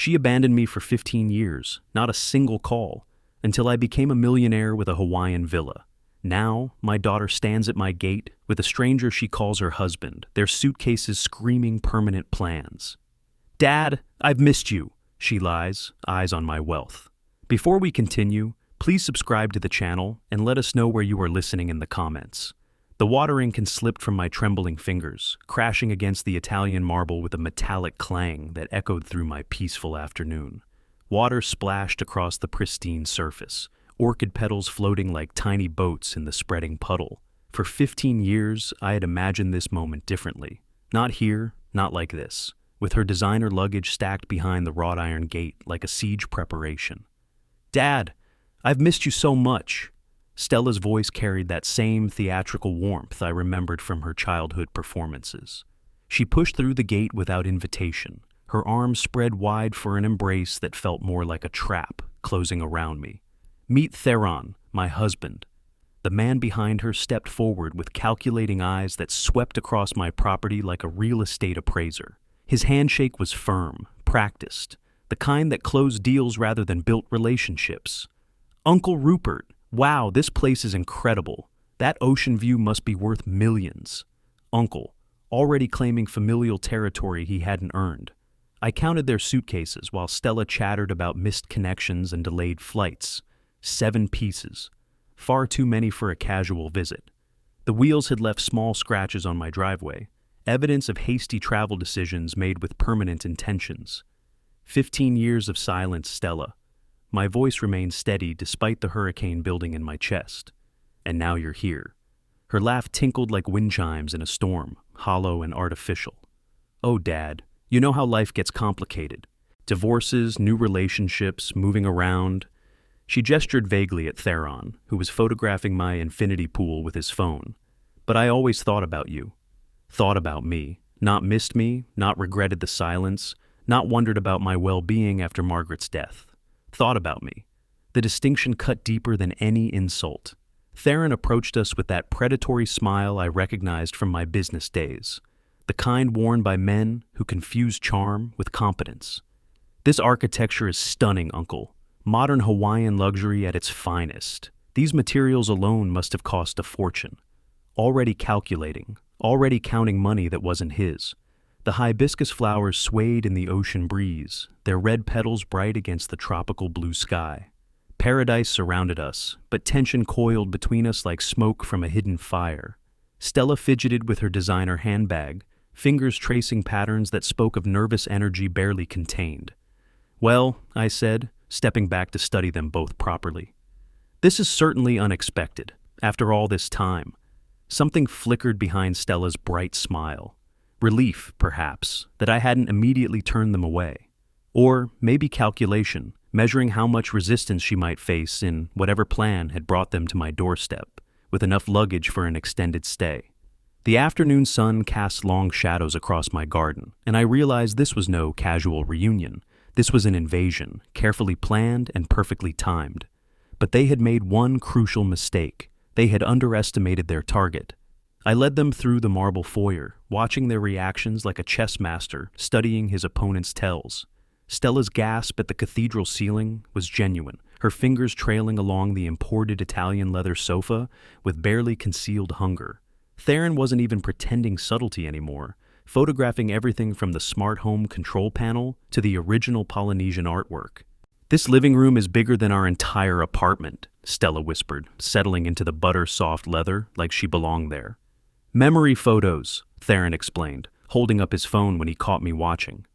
She abandoned me for 15 years, not a single call, until I became a millionaire with a Hawaiian villa. Now, my daughter stands at my gate with a stranger she calls her husband, their suitcases screaming permanent plans. "Dad, I've missed you," she lies, eyes on my wealth. Before we continue, please subscribe to the channel and let us know where you are listening in the comments. The water ink slipped from my trembling fingers, crashing against the Italian marble with a metallic clang that echoed through my peaceful afternoon. Water splashed across the pristine surface, orchid petals floating like tiny boats in the spreading puddle. For 15 years, I had imagined this moment differently. Not here, not like this, with her designer luggage stacked behind the wrought iron gate like a siege preparation. "Dad, I've missed you so much." Stella's voice carried that same theatrical warmth I remembered from her childhood performances. She pushed through the gate without invitation, her arms spread wide for an embrace that felt more like a trap closing around me. "Meet Theron, my husband." The man behind her stepped forward with calculating eyes that swept across my property like a real estate appraiser. His handshake was firm, practiced, the kind that closed deals rather than built relationships. "Uncle Rupert, wow, this place is incredible. That ocean view must be worth millions." Uncle, already claiming familial territory he hadn't earned. I counted their suitcases while Stella chattered about missed connections and delayed flights. 7 pieces. Far too many for a casual visit. The wheels had left small scratches on my driveway, evidence of hasty travel decisions made with permanent intentions. 15 years of silence, Stella. My voice remained steady despite the hurricane building in my chest. "And now you're here." Her laugh tinkled like wind chimes in a storm, hollow and artificial. "Oh, Dad, you know how life gets complicated. Divorces, new relationships, moving around." She gestured vaguely at Theron, who was photographing my infinity pool with his phone. "But I always thought about you. Thought about me. Not missed me, not regretted the silence, not wondered about my well-being after Margaret's death. Thought about me." The distinction cut deeper than any insult. Theron approached us with that predatory smile I recognized from my business days, the kind worn by men who confuse charm with competence. "This architecture is stunning, Uncle. Modern Hawaiian luxury at its finest. These materials alone must have cost a fortune." Already calculating, already counting money that wasn't his. The hibiscus flowers swayed in the ocean breeze, their red petals bright against the tropical blue sky. Paradise surrounded us, but tension coiled between us like smoke from a hidden fire. Stella fidgeted with her designer handbag, fingers tracing patterns that spoke of nervous energy barely contained. "Well," I said, stepping back to study them both properly. "This is certainly unexpected, after all this time." Something flickered behind Stella's bright smile. Relief, perhaps, that I hadn't immediately turned them away. Or maybe calculation, measuring how much resistance she might face in whatever plan had brought them to my doorstep, with enough luggage for an extended stay. The afternoon sun cast long shadows across my garden, and I realized this was no casual reunion. This was an invasion, carefully planned and perfectly timed. But they had made one crucial mistake. They had underestimated their target. I led them through the marble foyer, watching their reactions like a chess master studying his opponent's tells. Stella's gasp at the cathedral ceiling was genuine, her fingers trailing along the imported Italian leather sofa with barely concealed hunger. Theron wasn't even pretending subtlety anymore, photographing everything from the smart home control panel to the original Polynesian artwork. "This living room is bigger than our entire apartment," Stella whispered, settling into the butter-soft leather like she belonged there. "Memory photos," Theron explained, holding up his phone when he caught me watching.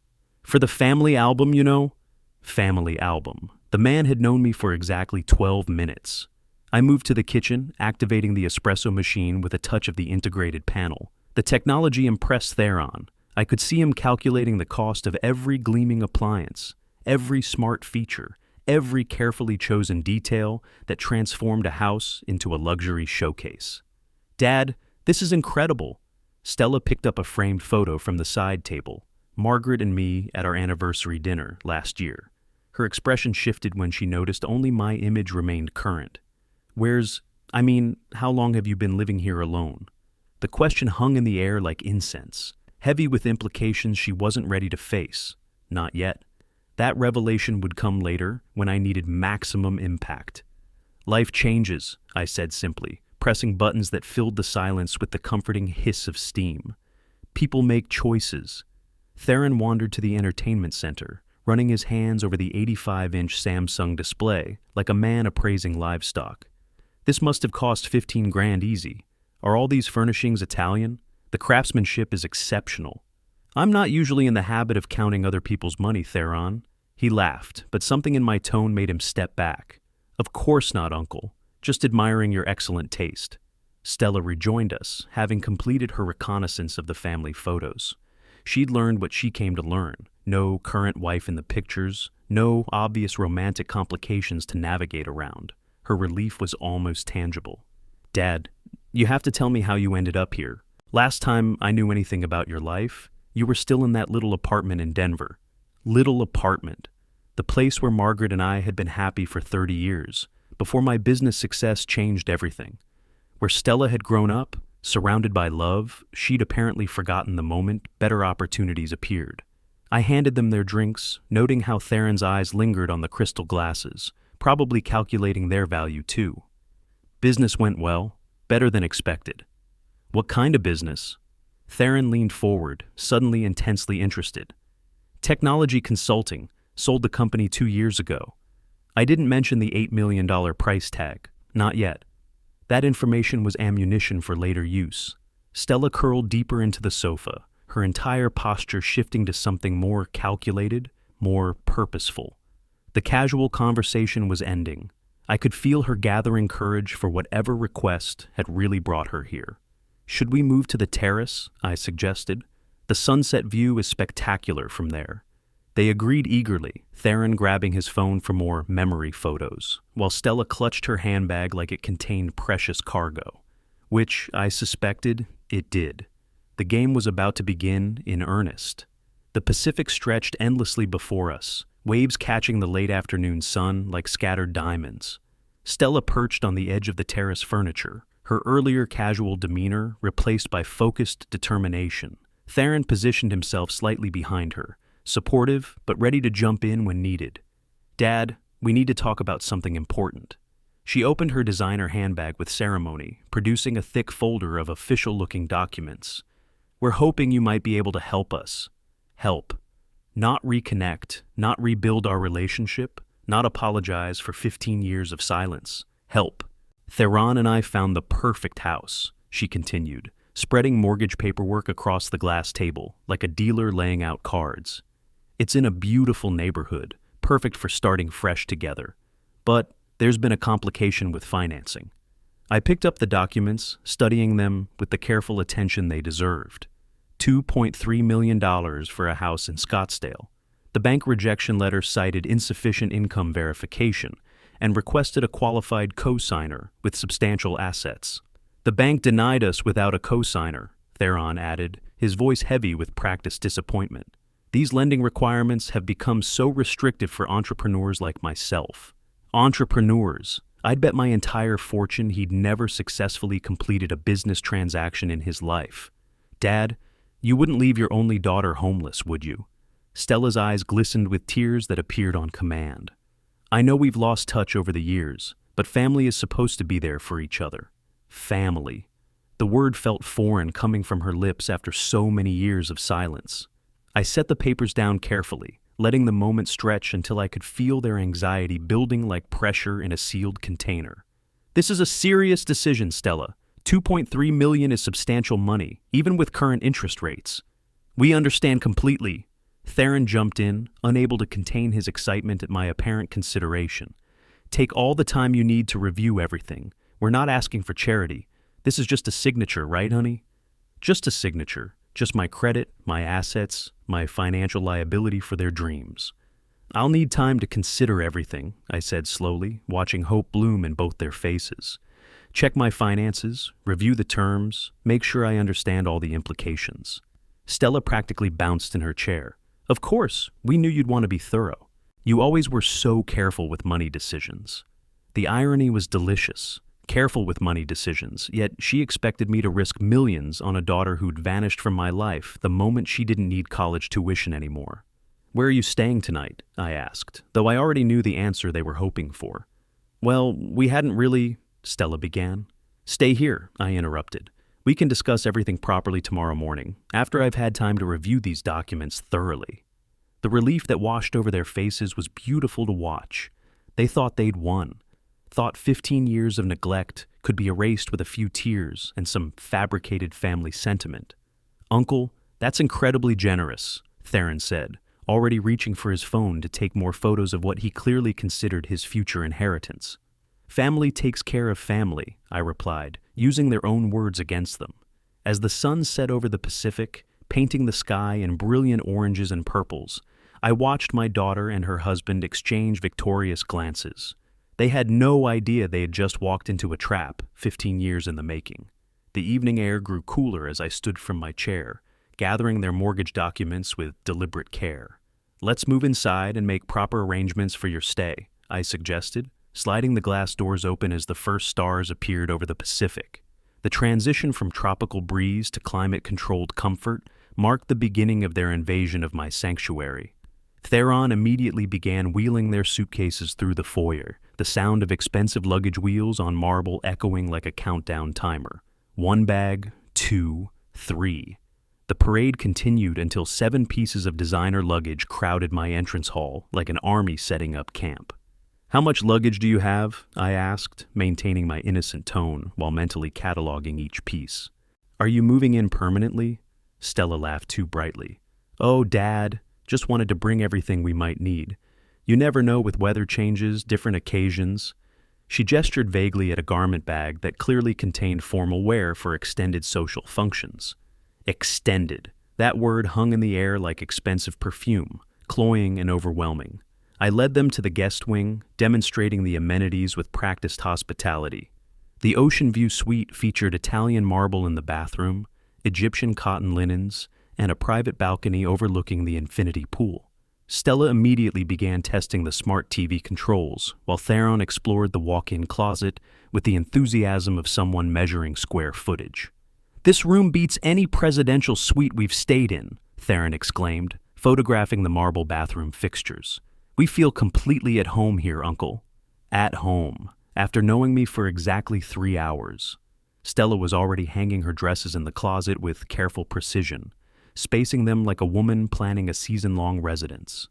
"For the family album, you know?" Family album. The man had known me for exactly 12 minutes. I moved to the kitchen, activating the espresso machine with a touch of the integrated panel. The technology impressed Theron. I could see him calculating the cost of every gleaming appliance, every smart feature, every carefully chosen detail that transformed a house into a luxury showcase. "Dad, this is incredible." Stella picked up a framed photo from the side table, Margaret and me at our anniversary dinner last year. Her expression shifted when she noticed only my image remained current. How long have you been living here alone?" The question hung in the air like incense, heavy with implications she wasn't ready to face. Not yet. That revelation would come later, when I needed maximum impact. Life changes, I said simply, pressing buttons that filled the silence with the comforting hiss of steam. People make choices. Theron wandered to the entertainment center, running his hands over the 85-inch Samsung display, like a man appraising livestock. This must have cost 15 grand easy. Are all these furnishings Italian? The craftsmanship is exceptional. I'm not usually in the habit of counting other people's money, Theron. He laughed, but something in my tone made him step back. Of course not, Uncle. Just admiring your excellent taste. Stella rejoined us, having completed her reconnaissance of the family photos. She'd learned what she came to learn. No current wife in the pictures, no obvious romantic complications to navigate around. Her relief was almost tangible. Dad, you have to tell me how you ended up here. Last time I knew anything about your life, you were still in that little apartment in Denver. Little apartment. The place where Margaret and I had been happy for 30 years, before my business success changed everything. Where Stella had grown up, surrounded by love, she'd apparently forgotten the moment better opportunities appeared. I handed them their drinks, noting how Theron's eyes lingered on the crystal glasses, probably calculating their value too. Business went well, better than expected. What kind of business? Theron leaned forward, suddenly intensely interested. Technology consulting, sold the company 2 years ago. I didn't mention the $8 million price tag, not yet. That information was ammunition for later use. Stella curled deeper into the sofa, her entire posture shifting to something more calculated, more purposeful. The casual conversation was ending. I could feel her gathering courage for whatever request had really brought her here. Should we move to the terrace? I suggested. The sunset view is spectacular from there. They agreed eagerly, Theron grabbing his phone for more memory photos, while Stella clutched her handbag like it contained precious cargo. Which, I suspected, it did. The game was about to begin in earnest. The Pacific stretched endlessly before us, waves catching the late afternoon sun like scattered diamonds. Stella perched on the edge of the terrace furniture, her earlier casual demeanor replaced by focused determination. Theron positioned himself slightly behind her, supportive but ready to jump in when needed. Dad, we need to talk about something important. She opened her designer handbag with ceremony, producing a thick folder of official-looking documents. We're hoping you might be able to help us. Help. Not reconnect, not rebuild our relationship, not apologize for 15 years of silence. Help. Theron and I found the perfect house, she continued, spreading mortgage paperwork across the glass table, like a dealer laying out cards. It's in a beautiful neighborhood, perfect for starting fresh together. But there's been a complication with financing. I picked up the documents, studying them with the careful attention they deserved. $2.3 million for a house in Scottsdale. The bank rejection letter cited insufficient income verification and requested a qualified co-signer with substantial assets. The bank denied us without a co-signer, Theron added, his voice heavy with practiced disappointment. These lending requirements have become so restrictive for entrepreneurs like myself. Entrepreneurs. I'd bet my entire fortune he'd never successfully completed a business transaction in his life. Dad, you wouldn't leave your only daughter homeless, would you? Stella's eyes glistened with tears that appeared on command. I know we've lost touch over the years, but family is supposed to be there for each other. Family. The word felt foreign coming from her lips after so many years of silence. I set the papers down carefully, letting the moment stretch until I could feel their anxiety building like pressure in a sealed container. This is a serious decision, Stella. $2.3 million is substantial money, even with current interest rates. We understand completely. Theron jumped in, unable to contain his excitement at my apparent consideration. Take all the time you need to review everything. We're not asking for charity. This is just a signature, right, honey? Just a signature. Just my credit, my assets, my financial liability for their dreams. I'll need time to consider everything, I said slowly, watching hope bloom in both their faces. Check my finances, review the terms, make sure I understand all the implications. Stella practically bounced in her chair. Of course, we knew you'd want to be thorough. You always were so careful with money decisions. The irony was delicious. Careful with money decisions, yet she expected me to risk millions on a daughter who'd vanished from my life the moment she didn't need college tuition anymore. "Where are you staying tonight?" I asked, though I already knew the answer they were hoping for. "Well, we hadn't really," Stella began. "Stay here," I interrupted. "We can discuss everything properly tomorrow morning, after I've had time to review these documents thoroughly." The relief that washed over their faces was beautiful to watch. They thought they'd won. Thought 15 years of neglect could be erased with a few tears and some fabricated family sentiment. "Uncle, that's incredibly generous," Theron said, already reaching for his phone to take more photos of what he clearly considered his future inheritance. "Family takes care of family," I replied, using their own words against them. As the sun set over the Pacific, painting the sky in brilliant oranges and purples, I watched my daughter and her husband exchange victorious glances. They had no idea they had just walked into a trap, 15 years in the making. The evening air grew cooler as I stood from my chair, gathering their mortgage documents with deliberate care. "Let's move inside and make proper arrangements for your stay," I suggested, sliding the glass doors open as the first stars appeared over the Pacific. The transition from tropical breeze to climate-controlled comfort marked the beginning of their invasion of my sanctuary. Theron immediately began wheeling their suitcases through the foyer, the sound of expensive luggage wheels on marble echoing like a countdown timer. 1 bag, 2, 3. The parade continued until 7 pieces of designer luggage crowded my entrance hall like an army setting up camp. "How much luggage do you have?" I asked, maintaining my innocent tone while mentally cataloging each piece. "Are you moving in permanently?" Stella laughed too brightly. "Oh, Dad, just wanted to bring everything we might need. You never know with weather changes, different occasions." She gestured vaguely at a garment bag that clearly contained formal wear for extended social functions. Extended. That word hung in the air like expensive perfume, cloying and overwhelming. I led them to the guest wing, demonstrating the amenities with practiced hospitality. The ocean view suite featured Italian marble in the bathroom, Egyptian cotton linens, and a private balcony overlooking the infinity pool. Stella immediately began testing the smart TV controls, while Theron explored the walk-in closet with the enthusiasm of someone measuring square footage. "This room beats any presidential suite we've stayed in," Theron exclaimed, photographing the marble bathroom fixtures. "We feel completely at home here, Uncle." At home, after knowing me for exactly 3 hours. Stella was already hanging her dresses in the closet with careful precision, spacing them like a woman planning a season-long residence.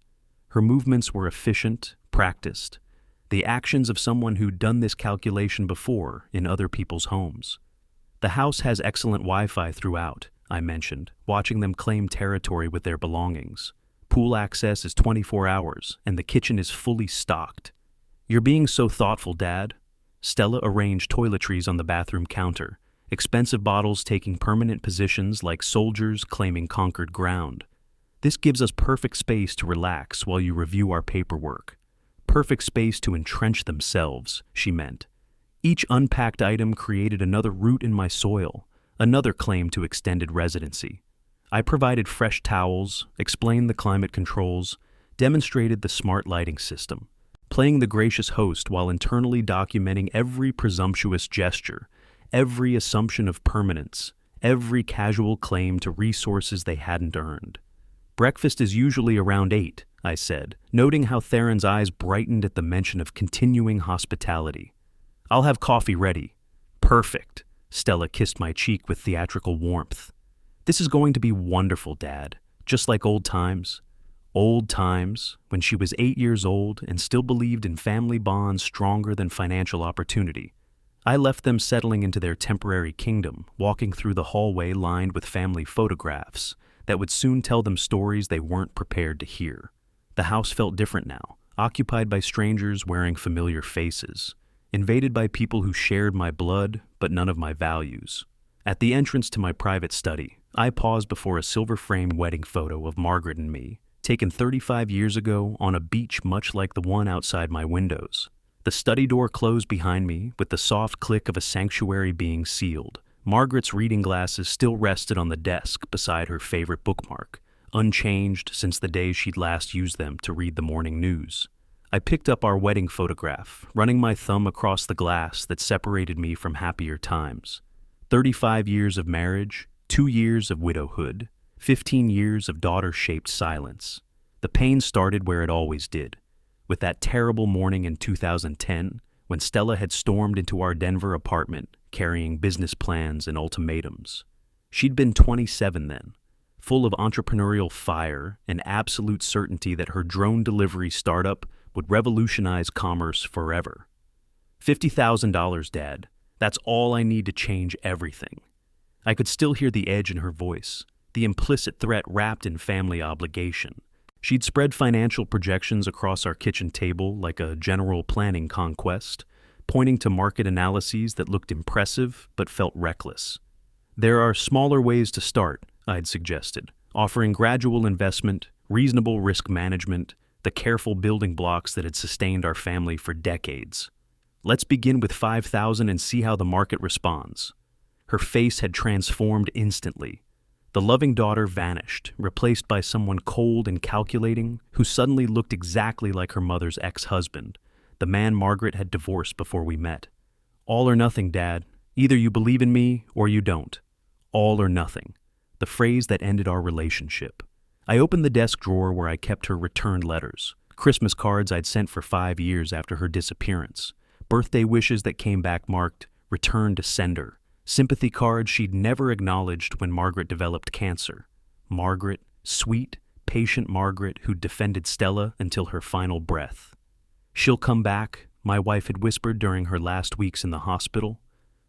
Her movements were efficient, practiced, the actions of someone who'd done this calculation before in other people's homes. "The house has excellent Wi-Fi throughout," I mentioned, watching them claim territory with their belongings. "Pool access is 24 hours, and the kitchen is fully stocked." "You're being so thoughtful, Dad." Stella arranged toiletries on the bathroom counter, expensive bottles taking permanent positions like soldiers claiming conquered ground. "This gives us perfect space to relax while you review our paperwork. Perfect space to entrench themselves," she meant. Each unpacked item created another root in my soil, another claim to extended residency. I provided fresh towels, explained the climate controls, demonstrated the smart lighting system, playing the gracious host while internally documenting every presumptuous gesture, every assumption of permanence, every casual claim to resources they hadn't earned. "Breakfast is usually around 8, I said, noting how Theron's eyes brightened at the mention of continuing hospitality. "I'll have coffee ready." "Perfect." Stella kissed my cheek with theatrical warmth. "This is going to be wonderful, Dad, just like old times." Old times, when she was 8 years old and still believed in family bonds stronger than financial opportunity. I left them settling into their temporary kingdom, walking through the hallway lined with family photographs that would soon tell them stories they weren't prepared to hear. The house felt different now, occupied by strangers wearing familiar faces, invaded by people who shared my blood but none of my values. At the entrance to my private study, I paused before a silver-framed wedding photo of Margaret and me, taken 35 years ago on a beach much like the one outside my windows. The study door closed behind me with the soft click of a sanctuary being sealed. Margaret's reading glasses still rested on the desk beside her favorite bookmark, unchanged since the day she'd last used them to read the morning news. I picked up our wedding photograph, running my thumb across the glass that separated me from happier times. 35 years of marriage, 2 years of widowhood, 15 years of daughter-shaped silence. The pain started where it always did, with that terrible morning in 2010 when Stella had stormed into our Denver apartment carrying business plans and ultimatums. She'd been 27 then, full of entrepreneurial fire and absolute certainty that her drone delivery startup would revolutionize commerce forever. $50,000, Dad. That's all I need to change everything. I could still hear the edge in her voice, the implicit threat wrapped in family obligation. She'd spread financial projections across our kitchen table like a general planning conquest, pointing to market analyses that looked impressive but felt reckless. There are smaller ways to start, I'd suggested, offering gradual investment, reasonable risk management, the careful building blocks that had sustained our family for decades. Let's begin with $5,000 and see how the market responds. Her face had transformed instantly. The loving daughter vanished, replaced by someone cold and calculating who suddenly looked exactly like her mother's ex-husband, the man Margaret had divorced before we met. All or nothing, Dad. Either you believe in me or you don't. All or nothing. The phrase that ended our relationship. I opened the desk drawer where I kept her returned letters, Christmas cards I'd sent for 5 years after her disappearance, birthday wishes that came back marked "Return to Sender," sympathy cards she'd never acknowledged when Margaret developed cancer. Margaret, sweet, patient Margaret who'd defended Stella until her final breath. "She'll come back," my wife had whispered during her last weeks in the hospital.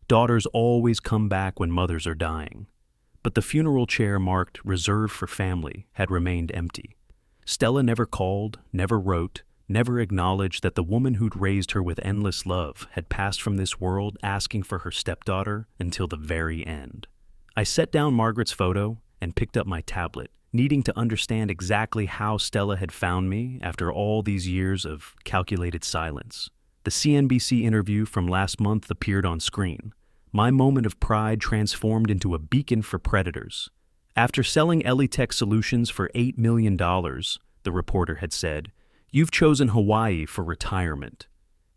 Daughters always come back when mothers are dying. But the funeral chair marked "Reserved for Family" had remained empty. Stella never called, never wrote, never acknowledged that the woman who'd raised her with endless love had passed from this world asking for her stepdaughter until the very end. I set down Margaret's photo and picked up my tablet, needing to understand exactly how Stella had found me after all these years of calculated silence. The CNBC interview from last month appeared on screen. My moment of pride transformed into a beacon for predators. After selling Elitech Solutions for $8 million, the reporter had said, "You've chosen Hawaii for retirement."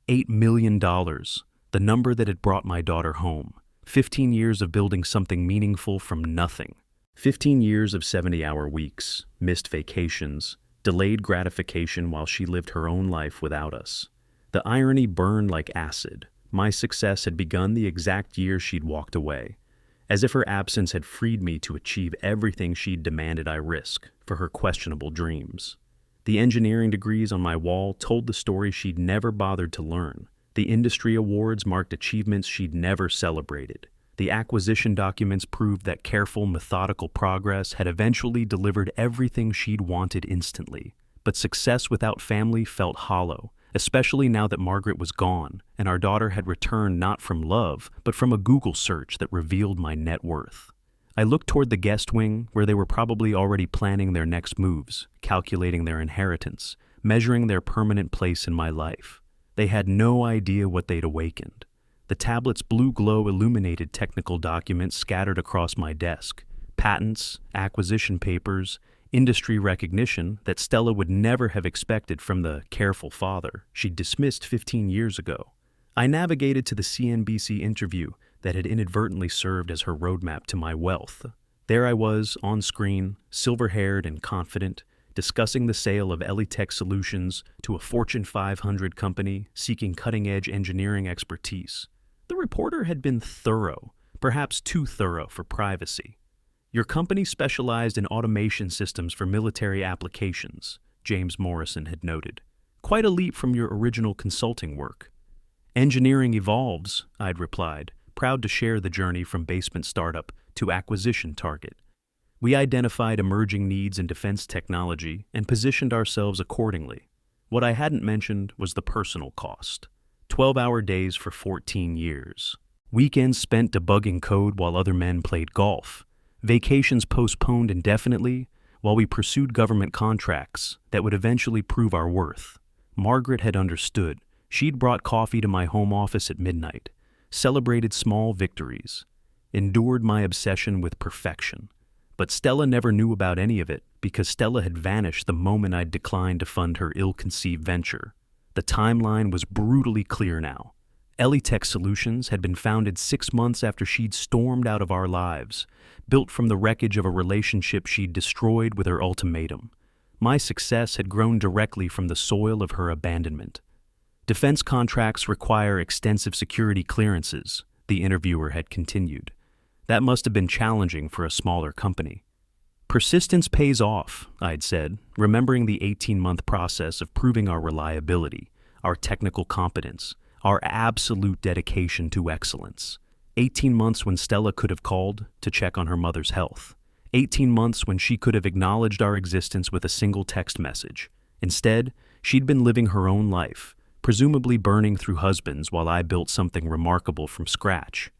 $8 million, the number that had brought my daughter home. 15 years of building something meaningful from nothing. 15 years of 70-hour weeks, missed vacations, delayed gratification while she lived her own life without us. The irony burned like acid. My success had begun the exact year she'd walked away, as if her absence had freed me to achieve everything she'd demanded I risk for her questionable dreams. The engineering degrees on my wall told the story she'd never bothered to learn. The industry awards marked achievements she'd never celebrated. The acquisition documents proved that careful, methodical progress had eventually delivered everything she'd wanted instantly. But success without family felt hollow, especially now that Margaret was gone and our daughter had returned not from love, but from a Google search that revealed my net worth. I looked toward the guest wing, where they were probably already planning their next moves, calculating their inheritance, measuring their permanent place in my life. They had no idea what they'd awakened. The tablet's blue glow illuminated technical documents scattered across my desk, patents, acquisition papers, industry recognition that Stella would never have expected from the careful father she'd dismissed 15 years ago. I navigated to the CNBC interview that had inadvertently served as her roadmap to my wealth. There I was, on screen, silver-haired and confident, discussing the sale of Elitech Solutions to a Fortune 500 company seeking cutting-edge engineering expertise. The reporter had been thorough, perhaps too thorough for privacy. "Your company specialized in automation systems for military applications," James Morrison had noted. "Quite a leap from your original consulting work." "Engineering evolves," I'd replied, proud to share the journey from basement startup to acquisition target. We identified emerging needs in defense technology and positioned ourselves accordingly. What I hadn't mentioned was the personal cost. 12-hour days for 14 years. Weekends spent debugging code while other men played golf. Vacations postponed indefinitely while we pursued government contracts that would eventually prove our worth. Margaret had understood. She'd brought coffee to my home office at midnight, celebrated small victories, endured my obsession with perfection. But Stella never knew about any of it because Stella had vanished the moment I'd declined to fund her ill-conceived venture. The timeline was brutally clear now. Elitech Solutions had been founded 6 months after she'd stormed out of our lives, built from the wreckage of a relationship she'd destroyed with her ultimatum. My success had grown directly from the soil of her abandonment. Defense contracts require extensive security clearances, the interviewer had continued. That must have been challenging for a smaller company. Persistence pays off, I'd said, remembering the 18-month process of proving our reliability, our technical competence, our absolute dedication to excellence. 18 months when Stella could have called to check on her mother's health. 18 months when she could have acknowledged our existence with a single text message. Instead, she'd been living her own life, presumably burning through husbands while I built something remarkable from scratch.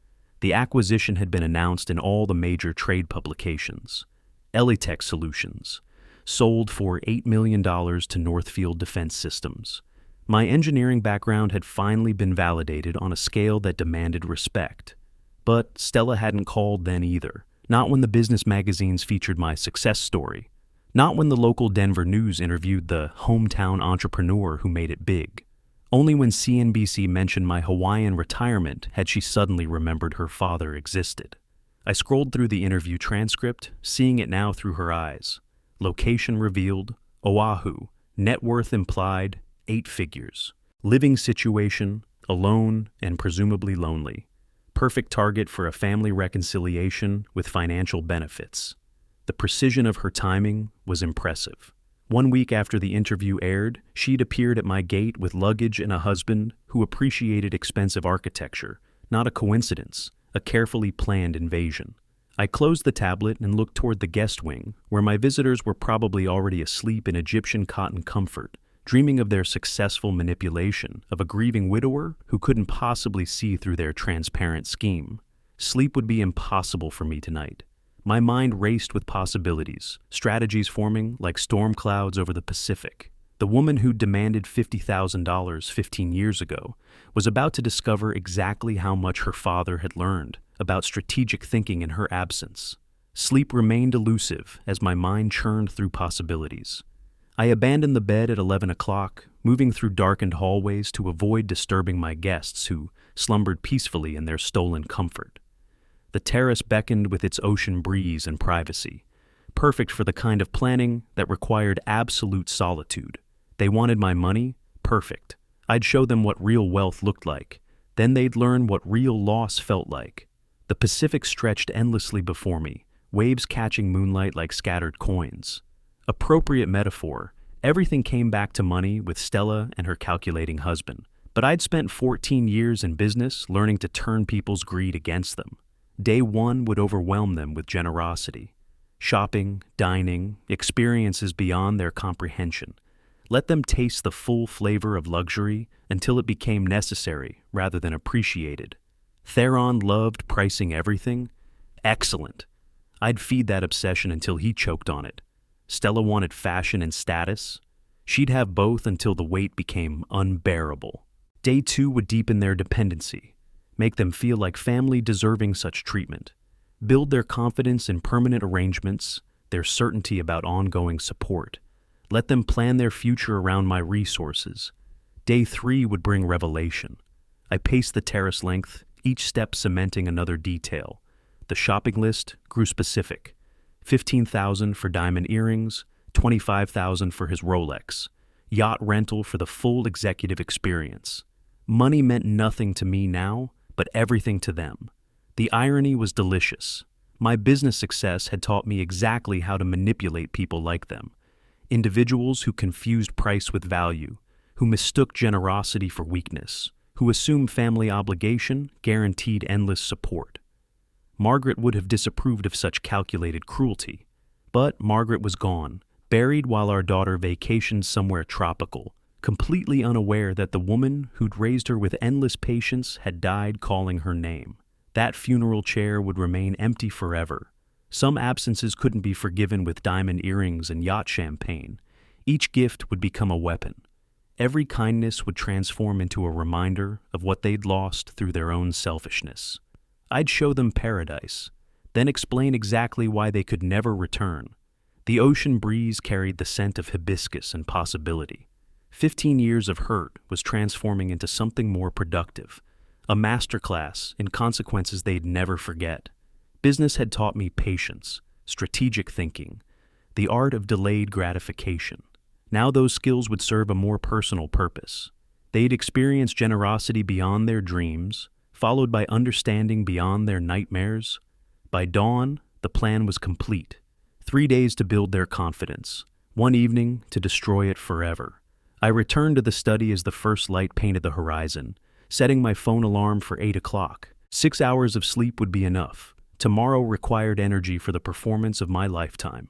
The acquisition had been announced in all the major trade publications. Elitech Solutions, sold for $8 million to Northfield Defense Systems. My engineering background had finally been validated on a scale that demanded respect. But Stella hadn't called then either, not when the business magazines featured my success story, not when the local Denver News interviewed the hometown entrepreneur who made it big. Only when CNBC mentioned my Hawaiian retirement had she suddenly remembered her father existed. I scrolled through the interview transcript, seeing it now through her eyes. Location revealed, Oahu, net worth implied, 8 figures. Living situation, alone and presumably lonely. Perfect target for a family reconciliation with financial benefits. The precision of her timing was impressive. 1 week after the interview aired, she'd appeared at my gate with luggage and a husband who appreciated expensive architecture, not a coincidence. A carefully planned invasion. I closed the tablet and looked toward the guest wing, where my visitors were probably already asleep in Egyptian cotton comfort, dreaming of their successful manipulation of a grieving widower who couldn't possibly see through their transparent scheme. Sleep would be impossible for me tonight. My mind raced with possibilities, strategies forming like storm clouds over the Pacific. The woman who demanded $50,000 15 years ago was about to discover exactly how much her father had learned about strategic thinking in her absence. Sleep remained elusive as my mind churned through possibilities. I abandoned the bed at 11 o'clock, moving through darkened hallways to avoid disturbing my guests who slumbered peacefully in their stolen comfort. The terrace beckoned with its ocean breeze and privacy, perfect for the kind of planning that required absolute solitude. They wanted my money? Perfect. I'd show them what real wealth looked like. Then they'd learn what real loss felt like. The Pacific stretched endlessly before me, waves catching moonlight like scattered coins. Appropriate metaphor, everything came back to money with Stella and her calculating husband. But I'd spent 14 years in business learning to turn people's greed against them. Day one would overwhelm them with generosity. Shopping, dining, experiences beyond their comprehension. Let them taste the full flavor of luxury until it became necessary rather than appreciated. Theron loved pricing everything? Excellent. I'd feed that obsession until he choked on it. Stella wanted fashion and status. She'd have both until the weight became unbearable. Day two would deepen their dependency, make them feel like family deserving such treatment, build their confidence in permanent arrangements, their certainty about ongoing support. Let them plan their future around my resources. Day three would bring revelation. I paced the terrace length, each step cementing another detail. The shopping list grew specific. $15,000 for diamond earrings, $25,000 for his Rolex, yacht rental for the full executive experience. Money meant nothing to me now, but everything to them. The irony was delicious. My business success had taught me exactly how to manipulate people like them. Individuals who confused price with value, who mistook generosity for weakness, who assumed family obligation guaranteed endless support. Margaret would have disapproved of such calculated cruelty. But Margaret was gone, buried while our daughter vacationed somewhere tropical, completely unaware that the woman who'd raised her with endless patience had died calling her name. That funeral chair would remain empty forever. Some absences couldn't be forgiven with diamond earrings and yacht champagne. Each gift would become a weapon. Every kindness would transform into a reminder of what they'd lost through their own selfishness. I'd show them paradise, then explain exactly why they could never return. The ocean breeze carried the scent of hibiscus and possibility. 15 years of hurt was transforming into something more productive, a masterclass in consequences they'd never forget. Business had taught me patience, strategic thinking, the art of delayed gratification. Now those skills would serve a more personal purpose. They'd experience generosity beyond their dreams, followed by understanding beyond their nightmares. By dawn, the plan was complete. 3 days to build their confidence, 1 evening to destroy it forever. I returned to the study as the first light painted the horizon, setting my phone alarm for 8 o'clock. 6 hours of sleep would be enough. Tomorrow required energy for the performance of my lifetime.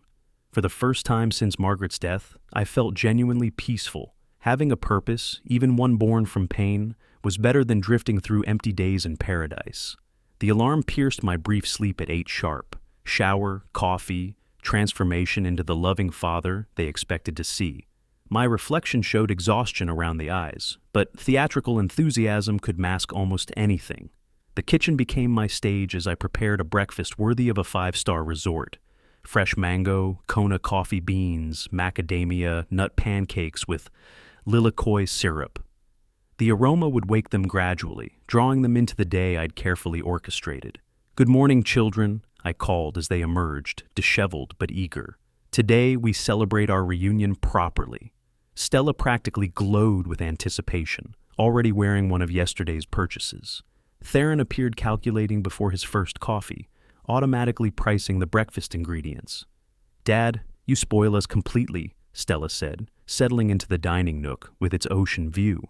For the first time since Margaret's death, I felt genuinely peaceful. Having a purpose, even one born from pain, was better than drifting through empty days in paradise. The alarm pierced my brief sleep at 8 sharp. Shower, coffee, transformation into the loving father they expected to see. My reflection showed exhaustion around the eyes, but theatrical enthusiasm could mask almost anything. The kitchen became my stage as I prepared a breakfast worthy of a 5-star resort. Fresh mango, Kona coffee beans, macadamia, nut pancakes with lilikoi syrup. The aroma would wake them gradually, drawing them into the day I'd carefully orchestrated. "Good morning, children," I called as they emerged, disheveled but eager. "Today we celebrate our reunion properly." Stella practically glowed with anticipation, already wearing one of yesterday's purchases. Theron appeared calculating before his first coffee, automatically pricing the breakfast ingredients. "Dad, you spoil us completely," Stella said, settling into the dining nook with its ocean view.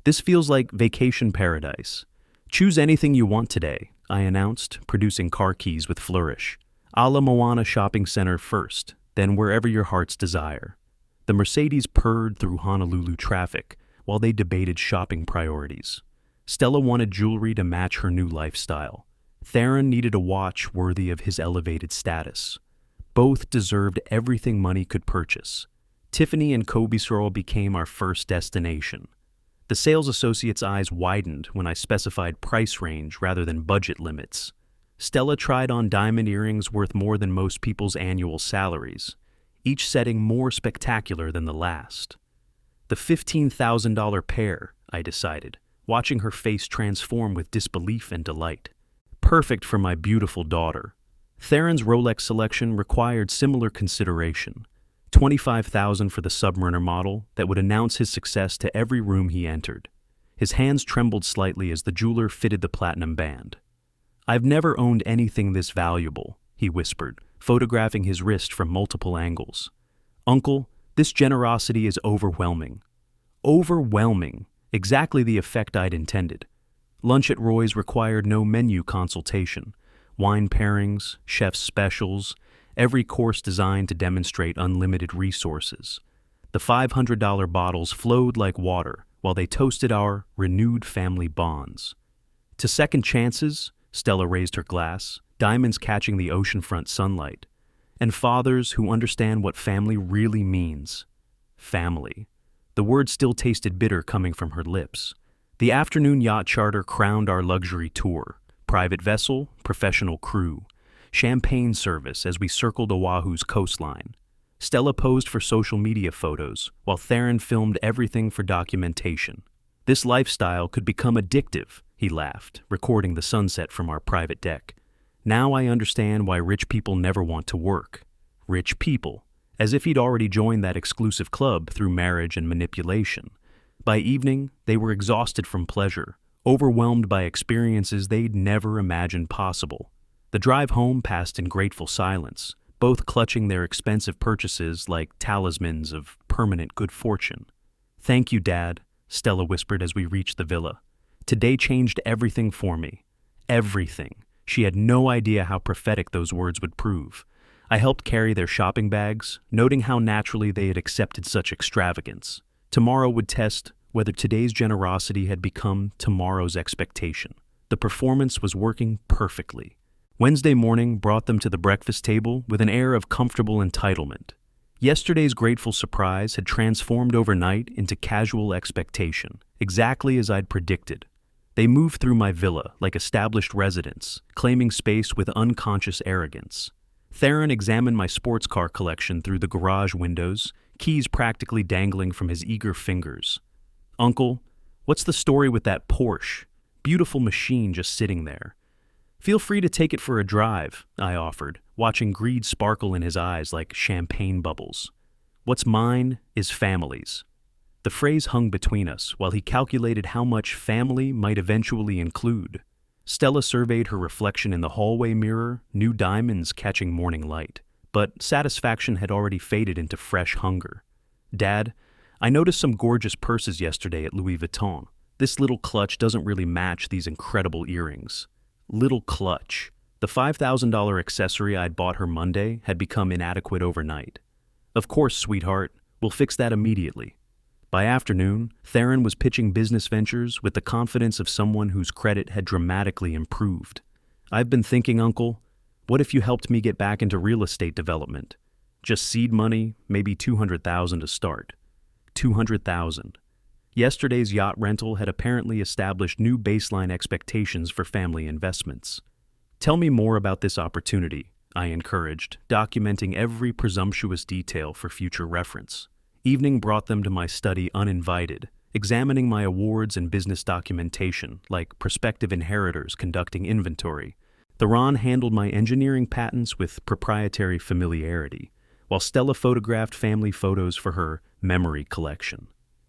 "This feels like vacation paradise. Choose anything you want today," I announced, producing car keys with flourish. "A la Moana Shopping Center first, then wherever your heart's desire." The Mercedes purred through Honolulu traffic while they debated shopping priorities. Stella wanted jewelry to match her new lifestyle. Theron needed a watch worthy of his elevated status. Both deserved everything money could purchase. Tiffany and Kobe became our first destination. The sales associate's eyes widened when I specified price range rather than budget limits. Stella tried on diamond earrings worth more than most people's annual salaries, each setting more spectacular than the last. The $15,000 pair, I decided, watching her face transform with disbelief and delight. Perfect for my beautiful daughter. Theron's Rolex selection required similar consideration. $25,000 for the Submariner model that would announce his success to every room he entered. His hands trembled slightly as the jeweler fitted the platinum band. "I've never owned anything this valuable," he whispered, photographing his wrist from multiple angles. "Uncle, this generosity is overwhelming." Overwhelming, exactly the effect I'd intended. Lunch at Roy's required no menu consultation. Wine pairings, chef's specials, every course designed to demonstrate unlimited resources. The $500 bottles flowed like water while they toasted our renewed family bonds. "To second chances," Stella raised her glass, diamonds catching the oceanfront sunlight, "and fathers who understand what family really means." Family. The word still tasted bitter coming from her lips. The afternoon yacht charter crowned our luxury tour. Private vessel, professional crew. Champagne service as we circled Oahu's coastline. Stella posed for social media photos, while Theron filmed everything for documentation. "This lifestyle could become addictive," he laughed, recording the sunset from our private deck. "Now I understand why rich people never want to work." Rich people, as if he'd already joined that exclusive club through marriage and manipulation. By evening, they were exhausted from pleasure, overwhelmed by experiences they'd never imagined possible. The drive home passed in grateful silence, both clutching their expensive purchases like talismans of permanent good fortune. "Thank you, Dad," Stella whispered as we reached the villa. "Today changed everything for me." Everything. She had no idea how prophetic those words would prove. I helped carry their shopping bags, noting how naturally they had accepted such extravagance. Tomorrow would test whether today's generosity had become tomorrow's expectation. The performance was working perfectly. Wednesday morning brought them to the breakfast table with an air of comfortable entitlement. Yesterday's grateful surprise had transformed overnight into casual expectation, exactly as I'd predicted. They moved through my villa like established residents, claiming space with unconscious arrogance. Theron examined my sports car collection through the garage windows, keys practically dangling from his eager fingers. "Uncle, what's the story with that Porsche? Beautiful machine just sitting there." Feel free to take it for a drive, I offered, watching greed sparkle in his eyes like champagne bubbles. What's mine is family's. The phrase hung between us while he calculated how much family might eventually include. Stella surveyed her reflection in the hallway mirror, new diamonds catching morning light. But satisfaction had already faded into fresh hunger. Dad, I noticed some gorgeous purses yesterday at Louis Vuitton. This little clutch doesn't really match these incredible earrings. Little clutch. The $5,000 accessory I'd bought her Monday had become inadequate overnight. Of course, sweetheart, we'll fix that immediately. By afternoon, Theron was pitching business ventures with the confidence of someone whose credit had dramatically improved. I've been thinking, Uncle, what if you helped me get back into real estate development? Just seed money, maybe $200,000 to start. $200,000. Yesterday's yacht rental had apparently established new baseline expectations for family investments. Tell me more about this opportunity, I encouraged, documenting every presumptuous detail for future reference. Evening brought them to my study uninvited, examining my awards and business documentation like prospective inheritors conducting inventory. Theron handled my engineering patents with proprietary familiarity, while Stella photographed family photos for her memory collection.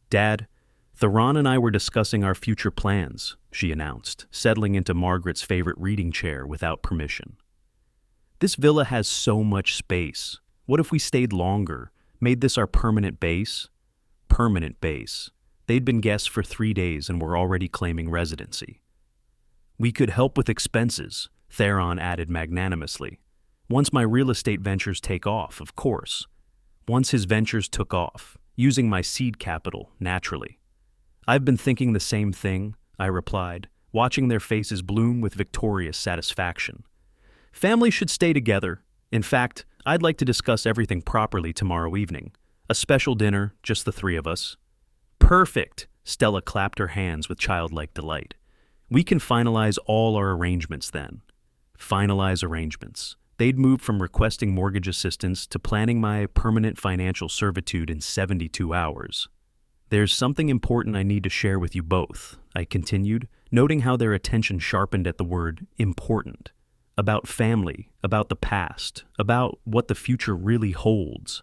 Dad, Theron and I were discussing our future plans, she announced, settling into Margaret's favorite reading chair without permission. This villa has so much space. What if we stayed longer, made this our permanent base? Permanent base. They'd been guests for 3 days and were already claiming residency. We could help with expenses, Theron added magnanimously. Once my real estate ventures take off, of course. Once his ventures took off, using my seed capital, naturally. I've been thinking the same thing, I replied, watching their faces bloom with victorious satisfaction. Family should stay together. In fact, I'd like to discuss everything properly tomorrow evening. A special dinner, just the 3 of us. Perfect, Stella clapped her hands with childlike delight. We can finalize all our arrangements then. Finalize arrangements. They'd moved from requesting mortgage assistance to planning my permanent financial servitude in 72 hours. There's something important I need to share with you both, I continued, noting how their attention sharpened at the word important. About family, about the past, about what the future really holds.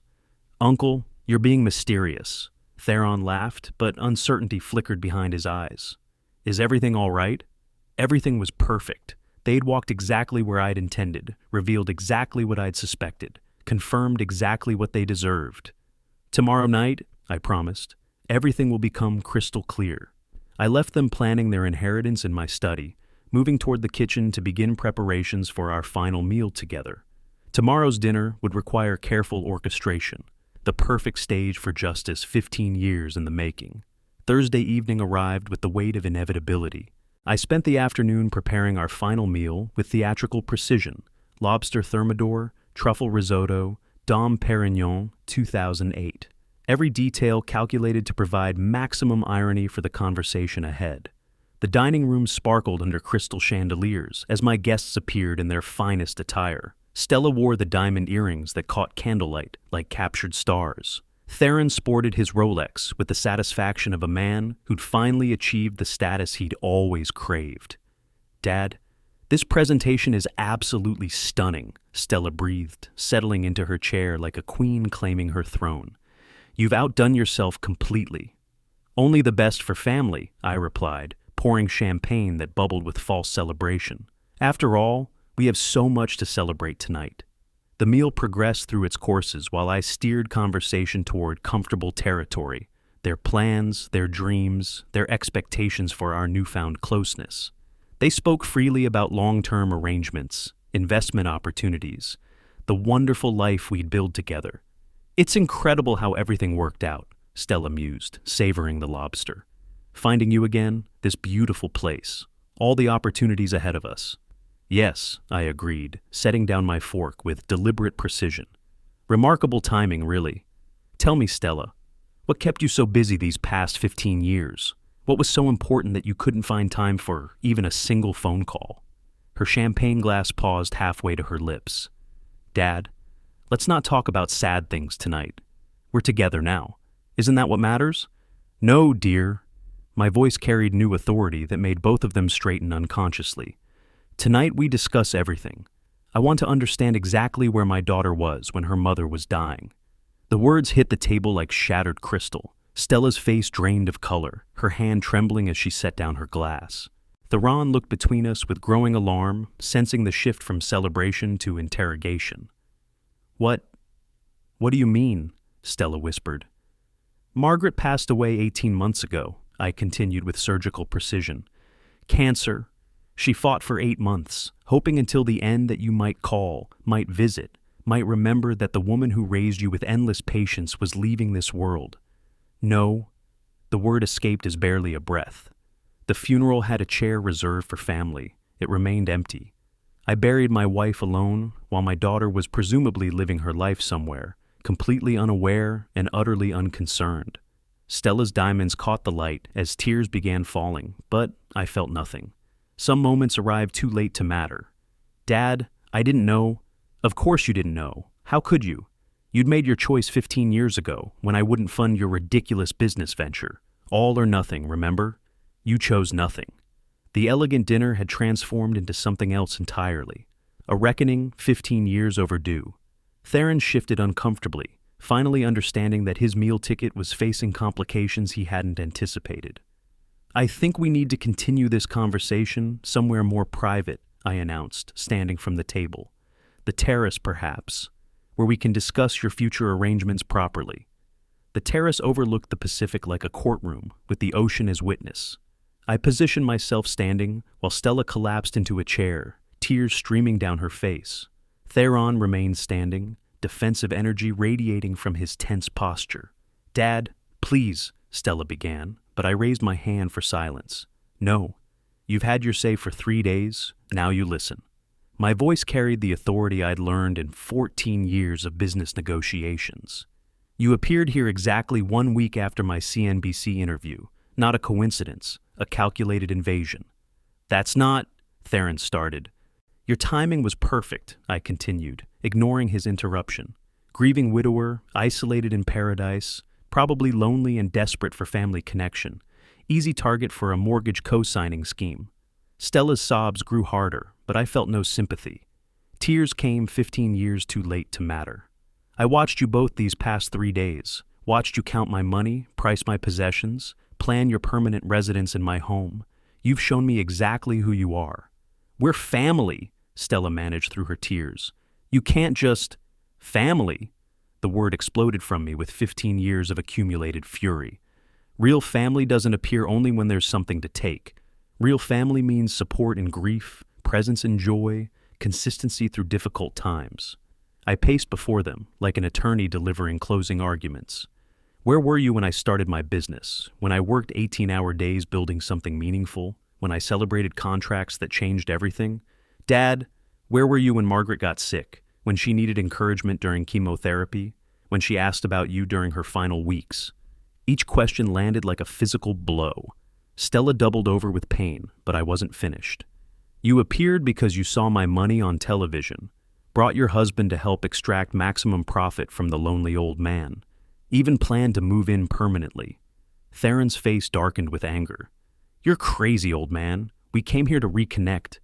Uncle, you're being mysterious. Theron laughed, but uncertainty flickered behind his eyes. Is everything all right? Everything was perfect. They'd walked exactly where I'd intended, revealed exactly what I'd suspected, confirmed exactly what they deserved. Tomorrow night, I promised, everything will become crystal clear. I left them planning their inheritance in my study, moving toward the kitchen to begin preparations for our final meal together. Tomorrow's dinner would require careful orchestration, the perfect stage for justice 15 years in the making. Thursday evening arrived with the weight of inevitability. I spent the afternoon preparing our final meal with theatrical precision: lobster thermidor, truffle risotto, Dom Perignon 2008. Every detail calculated to provide maximum irony for the conversation ahead. The dining room sparkled under crystal chandeliers as my guests appeared in their finest attire. Stella wore the diamond earrings that caught candlelight like captured stars. Theron sported his Rolex with the satisfaction of a man who'd finally achieved the status he'd always craved. Dad, this presentation is absolutely stunning, Stella breathed, settling into her chair like a queen claiming her throne. You've outdone yourself completely. Only the best for family, I replied, pouring champagne that bubbled with false celebration. After all, we have so much to celebrate tonight. The meal progressed through its courses while I steered conversation toward comfortable territory, their plans, their dreams, their expectations for our newfound closeness. They spoke freely about long-term arrangements, investment opportunities, the wonderful life we'd build together. It's incredible how everything worked out, Stella mused, savoring the lobster. Finding you again, this beautiful place, all the opportunities ahead of us. Yes, I agreed, setting down my fork with deliberate precision. Remarkable timing, really. Tell me, Stella, what kept you so busy these past 15 years? What was so important that you couldn't find time for even a single phone call? Her champagne glass paused halfway to her lips. Dad, let's not talk about sad things tonight. We're together now. Isn't that what matters? No, dear. My voice carried new authority that made both of them straighten unconsciously. Tonight we discuss everything. I want to understand exactly where my daughter was when her mother was dying. The words hit the table like shattered crystal. Stella's face drained of color, her hand trembling as she set down her glass. Theron looked between us with growing alarm, sensing the shift from celebration to interrogation. What do you mean?" Stella whispered. "Margaret passed away 18 months ago," I continued with surgical precision. "Cancer. She fought for 8 months, hoping until the end that you might call, might visit, might remember that the woman who raised you with endless patience was leaving this world. No," the word escaped as barely a breath. "The funeral had a chair reserved for family. It remained empty. I buried my wife alone, while my daughter was presumably living her life somewhere, completely unaware and utterly unconcerned." Stella's diamonds caught the light as tears began falling, but I felt nothing. Some moments arrived too late to matter. "Dad, I didn't know." "Of course you didn't know. How could you? You'd made your choice 15 years ago, when I wouldn't fund your ridiculous business venture. All or nothing, remember? You chose nothing." The elegant dinner had transformed into something else entirely. A reckoning 15 years overdue. Theron shifted uncomfortably, finally understanding that his meal ticket was facing complications he hadn't anticipated. "I think we need to continue this conversation somewhere more private," I announced, standing from the table. "The terrace, perhaps, where we can discuss your future arrangements properly." The terrace overlooked the Pacific like a courtroom, with the ocean as witness. I positioned myself standing, while Stella collapsed into a chair, tears streaming down her face. Theron remained standing, defensive energy radiating from his tense posture. "Dad, please," Stella began, but I raised my hand for silence. "No. You've had your say for 3 days, now you listen." My voice carried the authority I'd learned in 14 years of business negotiations. "You appeared here exactly 1 week after my CNBC interview. Not a coincidence, a calculated invasion." "That's not," Theron started. "Your timing was perfect," I continued, ignoring his interruption. "Grieving widower, isolated in paradise, probably lonely and desperate for family connection. Easy target for a mortgage co-signing scheme." Stella's sobs grew harder, but I felt no sympathy. Tears came 15 years too late to matter. "I watched you both these past 3 days, watched you count my money, price my possessions, plan your permanent residence in my home. You've shown me exactly who you are." "We're family," Stella managed through her tears. "You can't just—" "Family?" The word exploded from me with 15 years of accumulated fury. "Real family doesn't appear only when there's something to take. Real family means support in grief, presence in joy, consistency through difficult times." I paced before them, like an attorney delivering closing arguments. "Where were you when I started my business? When I worked 18-hour days building something meaningful? When I celebrated contracts that changed everything? Dad, where were you when Margaret got sick? When she needed encouragement during chemotherapy? When she asked about you during her final weeks?" Each question landed like a physical blow. Stella doubled over with pain, but I wasn't finished. "You appeared because you saw my money on television, brought your husband to help extract maximum profit from the lonely old man, even planned to move in permanently." Theron's face darkened with anger. "You're crazy, old man. We came here to reconnect.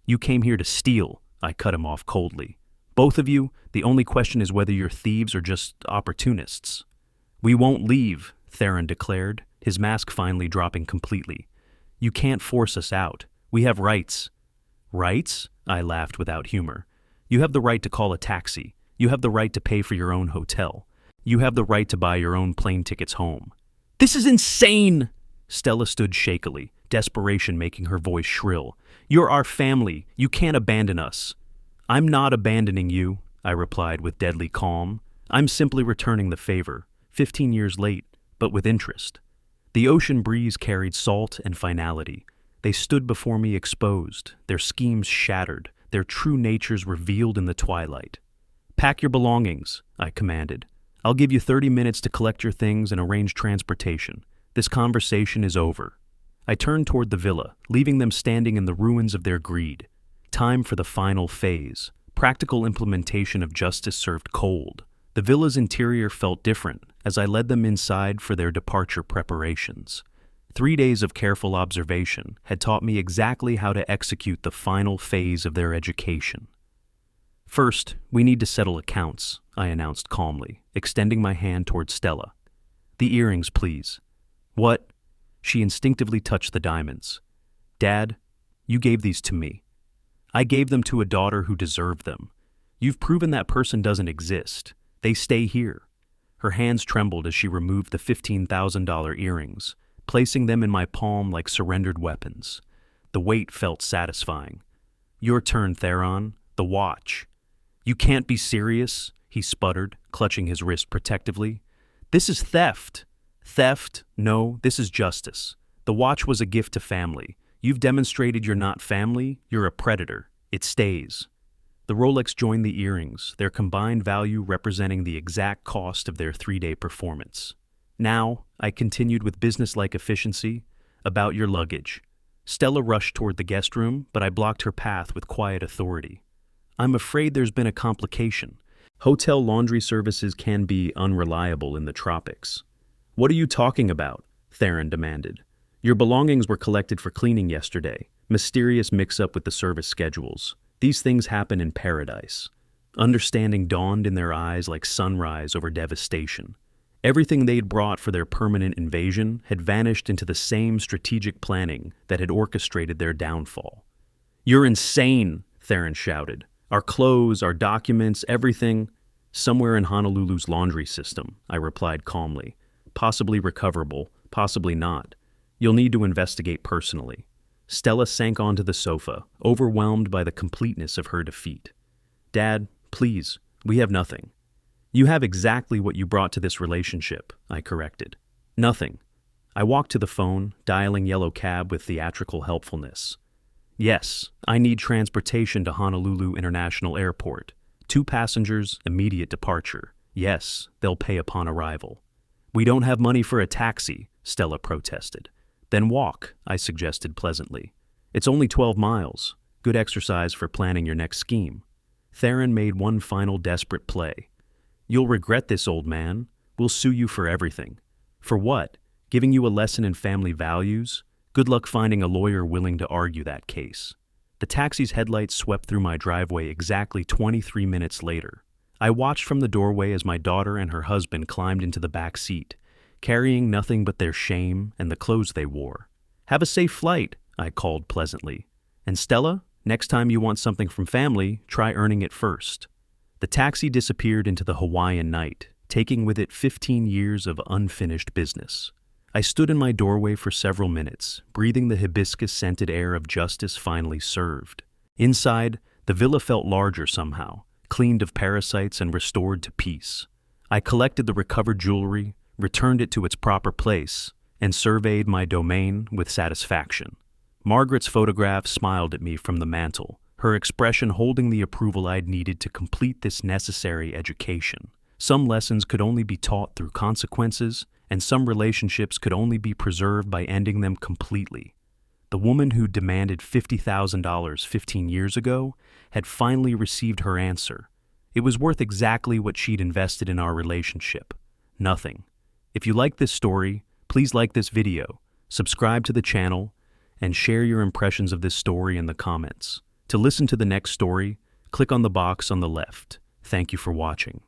You came here to steal," I cut him off coldly. "Both of you, the only question is whether you're thieves or just opportunists." "We won't leave," Theron declared, his mask finally dropping completely. "You can't force us out. We have rights." "Rights?" I laughed without humor. "You have the right to call a taxi. You have the right to pay for your own hotel. You have the right to buy your own plane tickets home." "This is insane!" Stella stood shakily, desperation making her voice shrill. "You're our family. You can't abandon us." "I'm not abandoning you," I replied with deadly calm. "I'm simply returning the favor, 15 years late, but with interest." The ocean breeze carried salt and finality. They stood before me exposed, their schemes shattered, their true natures revealed in the twilight. "Pack your belongings," I commanded. "I'll give you 30 minutes to collect your things and arrange transportation. This conversation is over." I turned toward the villa, leaving them standing in the ruins of their greed. Time for the final phase, practical implementation of justice served cold. The villa's interior felt different as I led them inside for their departure preparations. 3 days of careful observation had taught me exactly how to execute the final phase of their education. First, we need to settle accounts, I announced calmly, extending my hand toward Stella. The earrings, please. What? She instinctively touched the diamonds. Dad, you gave these to me. I gave them to a daughter who deserved them. You've proven that person doesn't exist. They stay here. Her hands trembled as she removed the $15,000 earrings, placing them in my palm like surrendered weapons. The weight felt satisfying. Your turn, Theron. The watch. You can't be serious, he sputtered, clutching his wrist protectively. This is theft. Theft? No, this is justice. The watch was a gift to family. You've demonstrated you're not family, you're a predator. It stays. The Rolex joined the earrings, their combined value representing the exact cost of their 3-day performance. Now, I continued with business-like efficiency, about your luggage. Stella rushed toward the guest room, but I blocked her path with quiet authority. I'm afraid there's been a complication. Hotel laundry services can be unreliable in the tropics. What are you talking about? Theron demanded. Your belongings were collected for cleaning yesterday. Mysterious mix-up with the service schedules. These things happen in paradise. Understanding dawned in their eyes like sunrise over devastation. Everything they'd brought for their permanent invasion had vanished into the same strategic planning that had orchestrated their downfall. You're insane, Theron shouted. Our clothes, our documents, everything, somewhere in Honolulu's laundry system, I replied calmly. Possibly recoverable, possibly not. You'll need to investigate personally. Stella sank onto the sofa, overwhelmed by the completeness of her defeat. Dad, please, we have nothing. You have exactly what you brought to this relationship, I corrected. Nothing. I walked to the phone, dialing yellow cab with theatrical helpfulness. Yes, I need transportation to Honolulu International Airport. 2 passengers, immediate departure. Yes, they'll pay upon arrival. We don't have money for a taxi, Stella protested. Then walk, I suggested pleasantly. It's only 12 miles. Good exercise for planning your next scheme. Theron made one final desperate play. You'll regret this, old man. We'll sue you for everything. For what? Giving you a lesson in family values? Good luck finding a lawyer willing to argue that case. The taxi's headlights swept through my driveway exactly 23 minutes later. I watched from the doorway as my daughter and her husband climbed into the back seat, carrying nothing but their shame and the clothes they wore. Have a safe flight, I called pleasantly. And Stella, next time you want something from family, try earning it first. The taxi disappeared into the Hawaiian night, taking with it 15 years of unfinished business. I stood in my doorway for several minutes, breathing the hibiscus-scented air of justice finally served. Inside, the villa felt larger somehow, cleaned of parasites and restored to peace. I collected the recovered jewelry, returned it to its proper place, and surveyed my domain with satisfaction. Margaret's photograph smiled at me from the mantel, her expression holding the approval I'd needed to complete this necessary education. Some lessons could only be taught through consequences, and some relationships could only be preserved by ending them completely. The woman who demanded $50,000 15 years ago had finally received her answer. It was worth exactly what she'd invested in our relationship. Nothing. If you like this story, please like this video, subscribe to the channel, and share your impressions of this story in the comments. To listen to the next story, click on the box on the left. Thank you for watching.